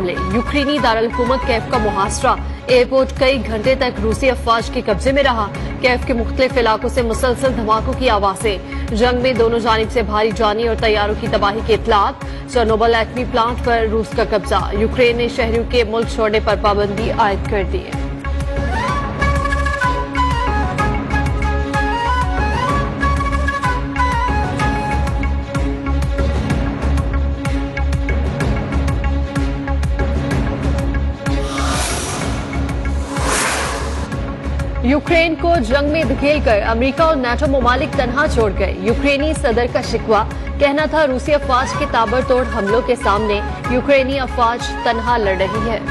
हमले, यूक्रेनी दारकूमत कैफ का मुहासरा, एयरपोर्ट कई घंटे तक रूसी अफवाज के कब्जे में रहा। कैफ के मुख्तलिफ इलाकों से मुसलसल धमाकों की आवाजें। जंग में दोनों जानिब से भारी जानी और तैयारों की तबाही के इत्तलात। चेर्नोबिल एटमी प्लांट पर रूस का कब्जा, यूक्रेन ने शहरियों के मुल्क छोड़ने पर पाबंदी आयद कर दी है। यूक्रेन को जंग में धकेलकर अमेरिका और नाटो ममालिक तनहा छोड़ गए। यूक्रेनी सदर का शिकवा, कहना था रूसी अफवाज के ताबड़तोड़ हमलों के सामने यूक्रेनी अफवाज तनहा लड़ रही है।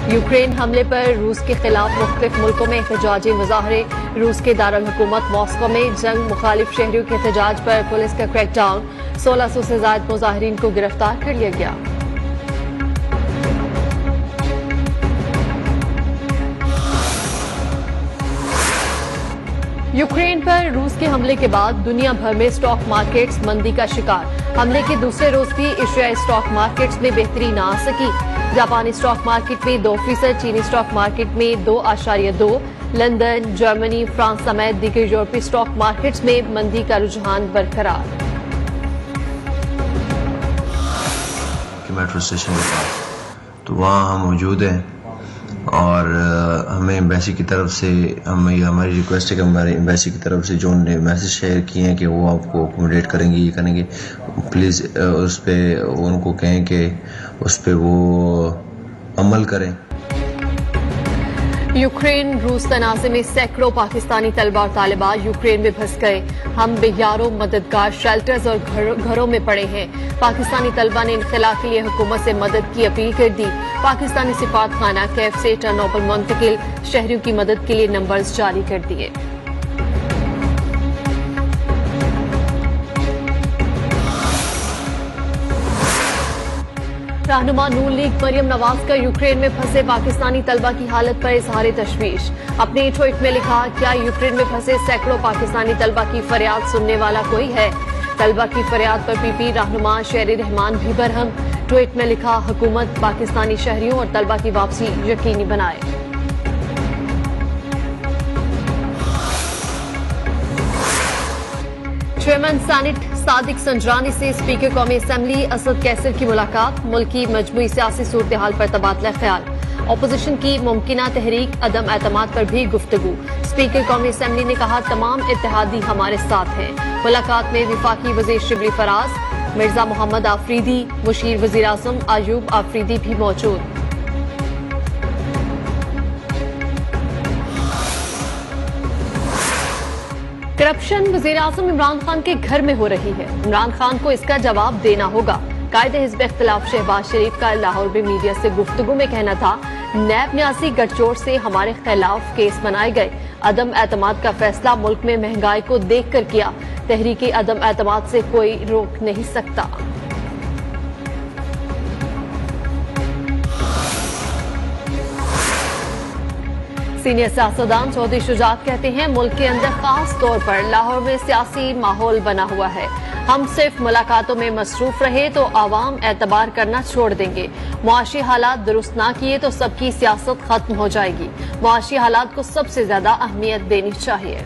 यूक्रेन हमले पर रूस के खिलाफ मुख्तलिफ मुल्कों में एहतजाजी मुजाहरे। रूस के दारुल हुकूमत मॉस्को में जंग मुखालिफ शहरियों के एहतजाज पर पुलिस का क्रैकडाउन, 1600 से ज्यादा मुजाहिरीन को गिरफ्तार कर लिया गया। यूक्रेन पर रूस के हमले के बाद दुनिया भर में स्टॉक मार्केट्स मंदी का शिकार। हमले के दूसरे रोज भी एशियाई स्टॉक मार्केट्स में बेहतरी न आ सकी। जापानी स्टॉक मार्केट में 2%, चीनी स्टॉक मार्केट में 2.2, लंदन, जर्मनी, फ्रांस समेत दीगर यूरोपीय स्टॉक मार्केट्स में मंदी का रुझान बरकरार। मेट्रो स्टेशन के पास तो वहाँ हम मौजूद हैं और हमें एम्बेसी की तरफ से हमारी रिक्वेस्ट है कि हमारे एम्बेसी की तरफ से जो उन्होंने मैसेज शेयर किए हैं कि वो आपको अकोमोडेट करेंगे, ये करेंगे, प्लीज़ उस पर उनको कहें कि उस पर वो अमल करें। यूक्रेन रूस तनाज़े में सैकड़ों पाकिस्तानी तलबा और तालिबान यूक्रेन में फंस गए। हम बेयारों मददगार शेल्टर्स और घरों में पड़े हैं। पाकिस्तानी तलबा ने इनखला के लिए हुकूमत से मदद की अपील कर दी। पाकिस्तानी सिफारत खाना कैफ से चेर्नोबिल मुंतकिल, शहरियों की मदद के लिए नंबर्स जारी कर दिए। रहनुमा नून लीग मरियम नवाज का यूक्रेन में फंसे पाकिस्तानी तलबा की हालत पर इजहार तशवीश। अपने ट्वीट में लिखा, क्या यूक्रेन में फंसे सैकड़ों पाकिस्तानी तलबा की फरियाद सुनने वाला कोई है? तलबा की फरियाद पर पीपी रहनुमा शेर रहमान भी बरहम। ट्वीट में लिखा, हुकूमत पाकिस्तानी शहरियों और तलबा की वापसी यकीनी बनाए। चेयरमैन सेनेट सादिक संजरानी से स्पीकर कौमी असम्बली असद कैसर की मुलाकात। मुल्क की मजमूई सियासी सूरत हाल पर तबादला ख्याल। अपोजिशन की मुमकिना तहरीक अदम एतमाद पर भी गुफ्तगू। स्पीकर कौमी असम्बली ने कहा, तमाम इत्तेहादी हमारे साथ हैं। मुलाकात में वफाकी वजीर शिबली फराज, मिर्जा मोहम्मद आफरीदी, मुशीर वजीर आजम आयूब आफरीदी भी मौजूद। करप्शन वजीर आजम इमरान खान के घर में हो रही है। इमरान खान को इसका जवाब देना होगा। कायदे हिज़्ब इख्तिलाफ शहबाज शरीफ का लाहौर में मीडिया से गुफ्तगू में कहना था, नैब न्यासी गठजोड़ से हमारे खिलाफ केस बनाए गए। अदम एतमाद का फैसला मुल्क में महंगाई को देख कर किया। तहरीकी अदम एतमाद से कोई रोक नहीं सकता। सीनियर सियासतदान चौधरी शुजात कहते हैं, मुल्क के अंदर खास तौर पर लाहौर में सियासी माहौल बना हुआ है। हम सिर्फ मुलाकातों में मसरूफ रहे तो आवाम एतबार करना छोड़ देंगे। मुआशी हालात दुरुस्त ना किए तो सबकी सियासत खत्म हो जाएगी। मुआशी हालात को सबसे ज्यादा अहमियत देनी चाहिए।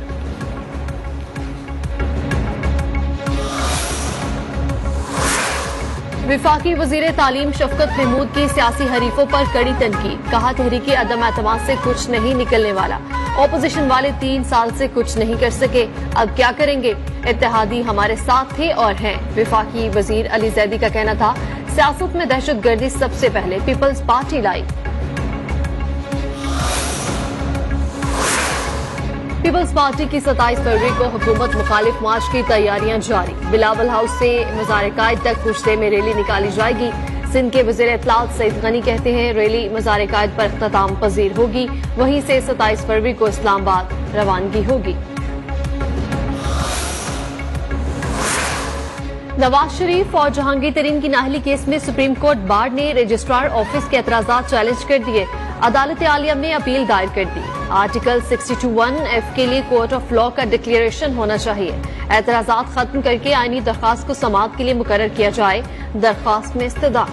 विफाकी वजीर तालीम शफकत महमूद की सियासी हरीफों पर कड़ी तनकीद। कहा, तहरीकी अदम एतमाद से कुछ नहीं निकलने वाला। ऑपोजिशन वाले 3 साल से कुछ नहीं कर सके, अब क्या करेंगे? इत्तेहादी हमारे साथ थे और हैं। विफाकी वजीर अली जैदी का कहना था, सियासत में दहशतगर्दी सबसे पहले पीपल्स पार्टी लाई। पीपल्स पार्टी की 27 फरवरी को हुकूमत मुखालिफ मार्च की तैयारियां जारी। बिलावल हाउस से मज़ार-ए-कायद तक कुछ देर में रैली निकाली जाएगी। सिंध के वज़ीर इत्तलात सईद गनी कहते हैं, रैली मज़ार-ए-कायद पर इख्तिताम पजीर होगी। वहीं से 27 फरवरी को इस्लामाबाद रवानगी होगी। नवाज शरीफ और जहांगीर तरीन की नाहली केस में सुप्रीम कोर्ट बार ने रजिस्ट्रार ऑफिस के एतराजात चैलेंज कर दिए। अदालत आलिया में अपील दायर कर दी। आर्टिकल 62(1)(f) के लिए कोर्ट ऑफ लॉ का डिक्लेरेशन होना चाहिए। एतराजात खत्म करके आईनी दरख्वास्त को समाअत के लिए मुकर्रर किया जाए। दरख्वास्त में इस्तदा।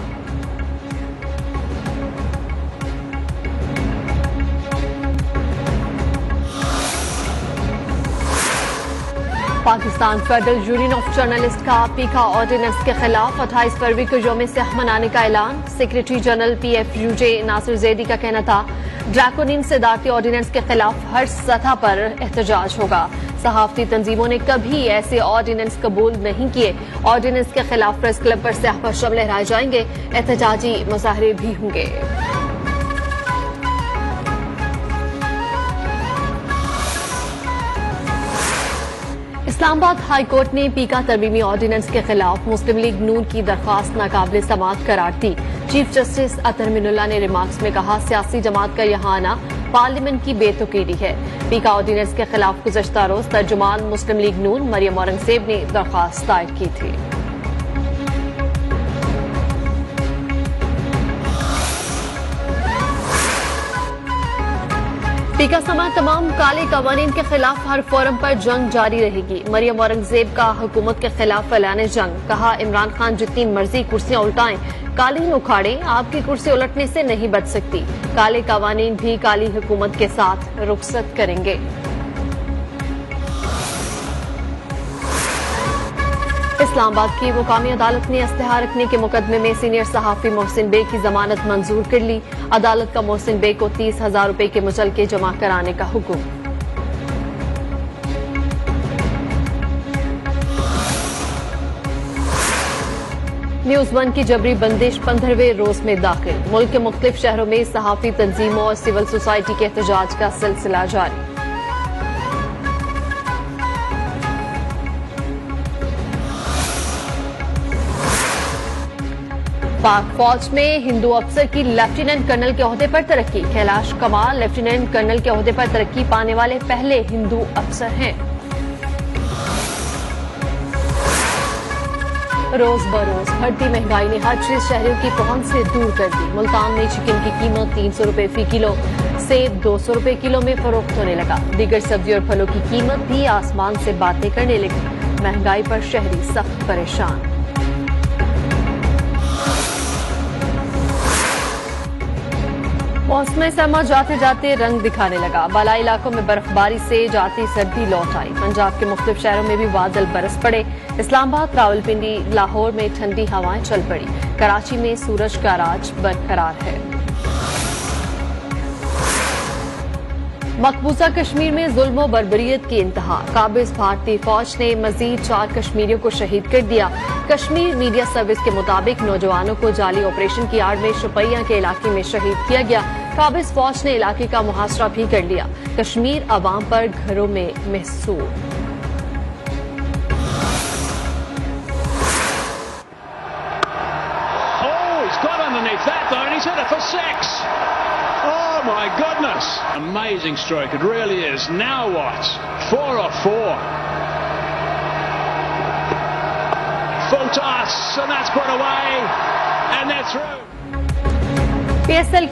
Pakistan federal union of journalist का पीका ऑर्डिनेंस के खिलाफ 28 फरवरी को यौम सियाह मनाने का ऐलान। Secretary general PFUJ Nasir Zaidi का कहना था, ड्रैकोनिन सदारती ऑर्डिनेंस के खिलाफ हर सतह पर एहतजाज होगा। सहाफती तंजीमों ने कभी ऐसे ऑर्डिनेंस कबूल नहीं किए। ऑर्डिनेंस के खिलाफ प्रेस क्लब पर स्याह परचम लहराए जाएंगे। एहतजाजी मुजाहरे भी होंगे। इस्लामाबाद हाई कोर्ट ने पीका तरमीमी ऑर्डिनेंस के खिलाफ मुस्लिम लीग नून की दरख्वास्त नाकाबिल समाअत करार दी। चीफ जस्टिस अतर मिनुल्लाह ने रिमार्क्स में कहा, सियासी जमात का यहाँ आना पार्लियामेंट की बेतुकीदी है। पीका ऑर्डिनेंस के खिलाफ गुज़श्ता रोज तर्जुमान मुस्लिम लीग नून मरियम औरंगजेब ने दरख्वास्त दायर की थी। पीका समेत तमाम काले कवानीन के खिलाफ हर फोरम पर जंग जारी रहेगी। मरियम औरंगजेब का हुकूमत के खिलाफ ऐलान जंग। कहा, इमरान खान जितनी मर्जी कुर्सियां उल्टाएं, कालीन उखाड़े, आपकी कुर्सी उलटने से नहीं बच सकती। काले कवानीन भी काली हुकूमत के साथ रुखसत करेंगे। इस्लामाबाद की मुकामी अदालत ने इस्तेहार रखने के मुकदमे में सीनियर सहाफी मोहसिन बेग की जमानत मंजूर कर ली। अदालत का मोहसिन बेग को 30,000 रुपए के मुचलके जमा कराने का हुक्म। न्यूज 1 की जबरी बंदिश 15वें रोज में दाखिल। मुल्क के मुख्तलिफ शहरों में सहाफी तंजीमों और सिविल सोसाइटी के एहतजाज का सिलसिला जारी। पाक फौज में हिंदू अफसर की लेफ्टिनेंट कर्नल के ओहदे पर तरक्की। कैलाश कमाल लेफ्टिनेंट कर्नल के ओहदे पर तरक्की पाने वाले पहले हिंदू अफसर हैं। रोज बरोज बढ़ती महंगाई ने हर चीज शहरियों की पहुंच से दूर कर दी। मुल्तान में चिकन की कीमत 300 रुपए फी किलो, सेब 200 रुपए किलो में फरोख्त होने लगा। दीगर सब्जी और फलों की कीमत भी आसमान से बातें करने लगी। महंगाई पर शहरी सख्त परेशान। मौसम सरमा जाते जाते रंग दिखाने लगा। बालाई इलाकों में बर्फबारी से जाती सर्दी लौट आई। पंजाब के मुख्तलिफ शहरों में भी बादल बरस पड़े। इस्लामाबाद, रावलपिंडी, लाहौर में ठंडी हवाएं चल पड़ी। कराची में सूरज का राज बरकरार है। मकबूजा कश्मीर में जुल्म और बर्बरियत की इंतहा। काबिज भारतीय फौज ने मजीद 4 कश्मीरियों को शहीद कर दिया। कश्मीर मीडिया सर्विस के मुताबिक नौजवानों को जाली ऑपरेशन की आड़ में शुपैया के इलाके में शहीद किया गया। काबिज फौज ने इलाके का मुहासरा भी कर लिया। कश्मीर अवाम पर घरों में महसूर। My goodness, amazing stroke, it really is. Now what? 4 off 4. Full toss, and that's put away, and they're through. PSL